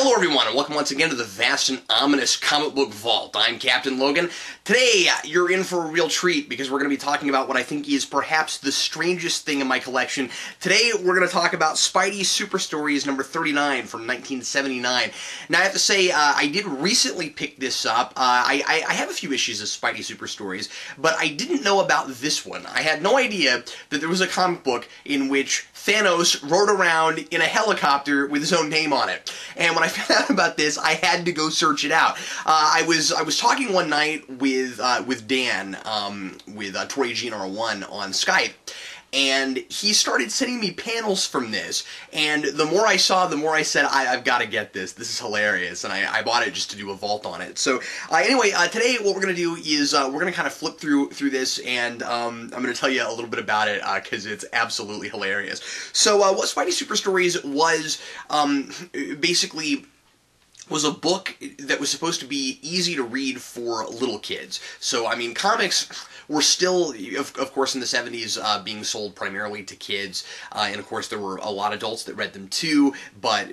Hello everyone, and welcome once again to the vast and ominous comic book vault. I'm Captain Logan. Today, you're in for a real treat because we're going to be talking about what I think is perhaps the strangest thing in my collection. Today, we're going to talk about Spidey Stories number 39 from 1979. Now, I have to say, I did recently pick this up. I have a few issues of Spidey Stories, but I didn't know about this one. I had no idea that there was a comic book in which Thanos rode around in a helicopter with his own name on it. And when I found out about this, I had to go search it out. I was talking one night with Dan, with Tori GNR1 on Skype, and he started sending me panels from this, and the more I saw, the more I said, I've got to get this. This is hilarious, and I bought it just to do a vault on it. So anyway, today what we're going to do is we're going to kind of flip through this, and I'm going to tell you a little bit about it because it's absolutely hilarious. So what Spidey Stories was basically was a book that was supposed to be easy to read for little kids. So, I mean, comics were still, of course, in the 70s being sold primarily to kids, and of course there were a lot of adults that read them too, but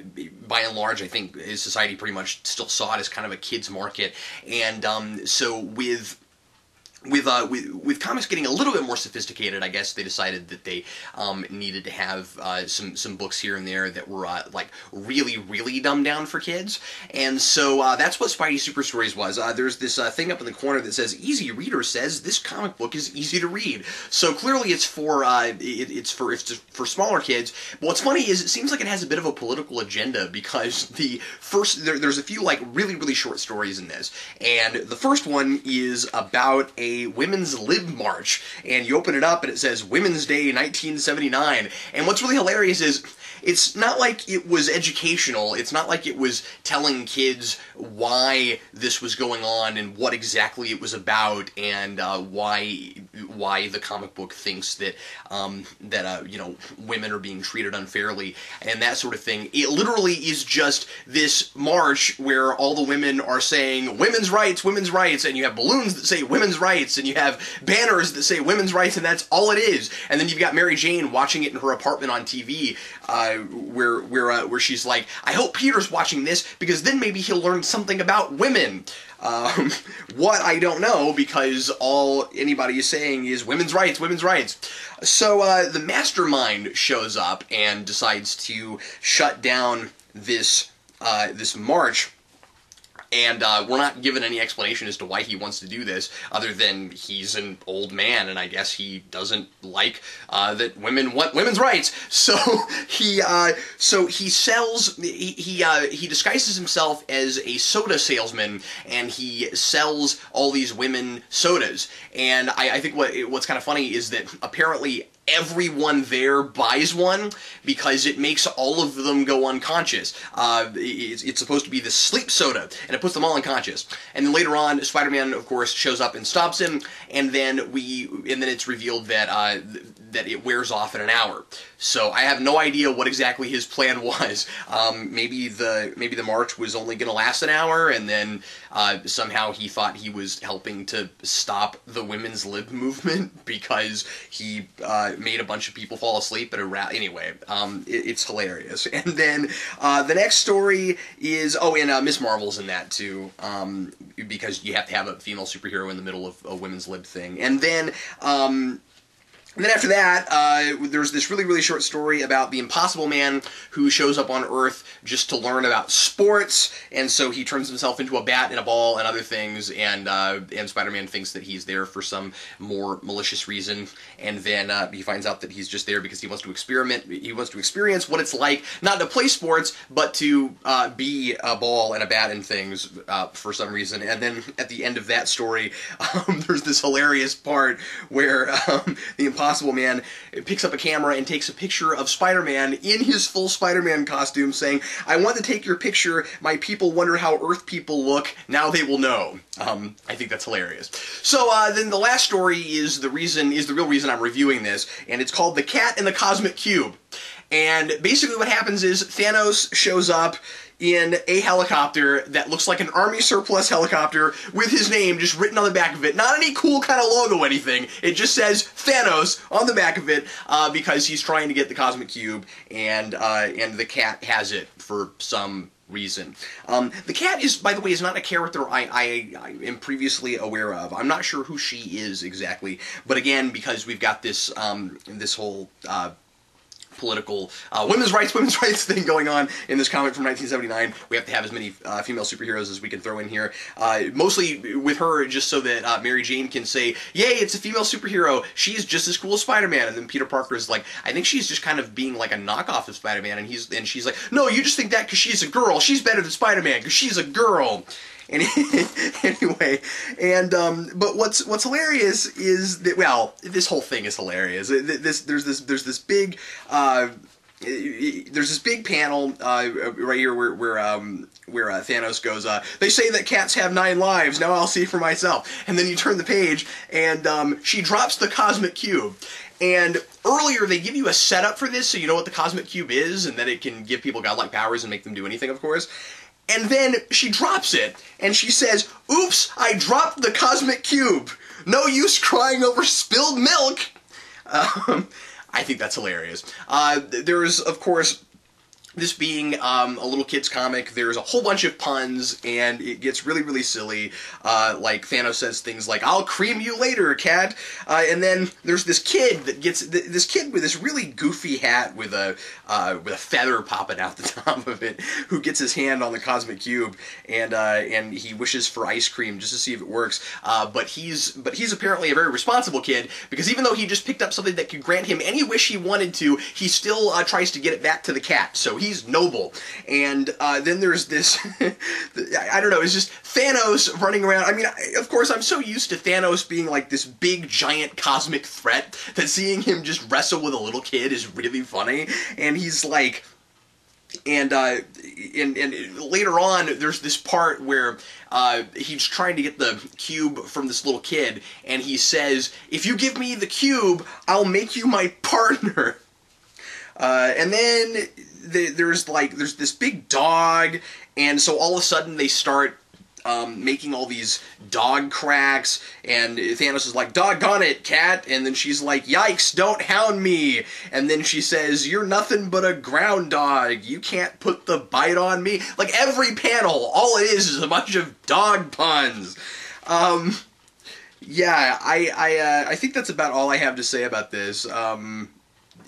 by and large I think society pretty much still saw it as kind of a kids market, and so with comics getting a little bit more sophisticated, I guess they decided that they needed to have some books here and there that were like really dumbed down for kids, and so that's what Spidey Stories was. There's this thing up in the corner that says "Easy Reader says this comic book is easy to read." So clearly it's for for smaller kids. But what's funny is it seems like it has a bit of a political agenda because there's a few like really short stories in this, and the first one is about a women's lib march, and you open it up and it says Women's Day 1979, and what's really hilarious is it's not like it was educational, it's not like it was telling kids why this was going on and what exactly it was about, and why the comic book thinks that you know, women are being treated unfairly and that sort of thing. It literally is just this march where all the women are saying women's rights, and you have balloons that say women's rights, and you have banners that say women's rights, and that's all it is. And then you've got Mary Jane watching it in her apartment on TV, where she's like, I hope Peter's watching this because then maybe he'll learn something about women. What, I don't know, because all anybody is saying is women's rights, women's rights. So the mastermind shows up and decides to shut down this march. And we're not given any explanation as to why he wants to do this, other than he's an old man, and I guess he doesn't like that women want women's rights. So he disguises himself as a soda salesman, and he sells all these women sodas. And I think what's kind of funny is that apparently everyone there buys one because it makes all of them go unconscious. It's supposed to be the sleep soda, and it puts them all unconscious. And then later on, Spider-Man, of course, shows up and stops him, and then it's revealed that that it wears off in an hour. So I have no idea what exactly his plan was. Maybe the march was only going to last an hour, and then somehow he thought he was helping to stop the women's lib movement because he made a bunch of people fall asleep at a rally. Anyway, it's hilarious. And then the next story is, and Miss Marvel's in that too, because you have to have a female superhero in the middle of a women's lib thing. And then after that, there's this really short story about the Impossible Man who shows up on Earth just to learn about sports, and so he turns himself into a bat and a ball and other things, and Spider-Man thinks that he's there for some more malicious reason, and then he finds out that he's just there because he wants to experiment. He wants to experience what it's like not to play sports, but to be a ball and a bat and things for some reason. And then at the end of that story, there's this hilarious part where the Impossible Man picks up a camera and takes a picture of Spider-Man in his full Spider-Man costume, saying, I want to take your picture, my people wonder how Earth people look, now they will know. I think that's hilarious. So then the last story is the real reason I'm reviewing this, and it's called The Cat in the Cosmic Cube. And basically what happens is Thanos shows up in a helicopter that looks like an army surplus helicopter with his name just written on the back of it. Not any cool kind of logo or anything. It just says Thanos on the back of it because he's trying to get the Cosmic Cube, and the cat has it for some reason. The cat is, by the way, is not a character I am previously aware of. I'm not sure who she is exactly, but again, because we've got this this whole political women's rights thing going on in this comic from 1979. We have to have as many female superheroes as we can throw in here. Mostly with her, just so that Mary Jane can say, "Yay, it's a female superhero. She's just as cool as Spider-Man." And then Peter Parker is like, "I think she's just kind of being like a knockoff of Spider-Man." And she's like, "No, you just think that because she's a girl. She's better than Spider-Man because she's a girl." And anyway, and but what's hilarious is that, well, this whole thing is hilarious. There's this big panel right here where Thanos goes, "They say that cats have 9 lives. Now I'll see for myself." And then you turn the page, and she drops the cosmic cube. And earlier they give you a setup for this, so you know what the cosmic cube is, and that it can give people godlike powers and make them do anything, of course. And then she drops it, and she says, "Oops, I dropped the cosmic cube. No use crying over spilled milk." I think that's hilarious. There's, of course, this being a little kid's comic, there's a whole bunch of puns, and it gets really, really silly. Like, Thanos says things like, "I'll cream you later, cat." And then there's this kid that gets, this kid with this really goofy hat with a feather popping out the top of it, who gets his hand on the cosmic cube, and he wishes for ice cream just to see if it works. But he's apparently a very responsible kid, because even though he just picked up something that could grant him any wish he wanted to, he still tries to get it back to the cat. So he's noble. And then there's this, I don't know, it's just Thanos running around. I mean, of course, I'm so used to Thanos being like this big, giant cosmic threat that seeing him just wrestle with a little kid is really funny. And he's like, and later on, there's this part where he's trying to get the cube from this little kid, and he says, "If you give me the cube, I'll make you my partner." And then there's this big dog, and so all of a sudden they start making all these dog cracks, and Thanos is like, "Doggone it, cat," and then she's like, "Yikes, don't hound me," and then she says, "You're nothing but a ground dog, you can't put the bite on me." Like, every panel, all it is a bunch of dog puns. Yeah, I think that's about all I have to say about this.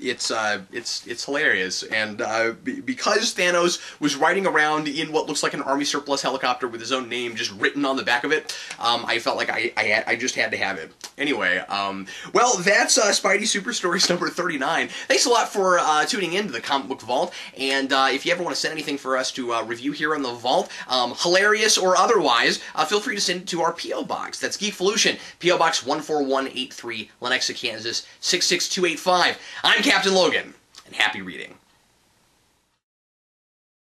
It's hilarious, and because Thanos was riding around in what looks like an army surplus helicopter with his own name just written on the back of it, I felt like I just had to have it. Anyway, well, that's Spidey Super Stories number 39. Thanks a lot for tuning in to the Comic Book Vault, and if you ever want to send anything for us to review here on the Vault, hilarious or otherwise, feel free to send it to our P.O. Box. That's Geekvolution, P.O. Box 14183, Lenexa, Kansas 66285. I'm Captain Logan, and happy reading.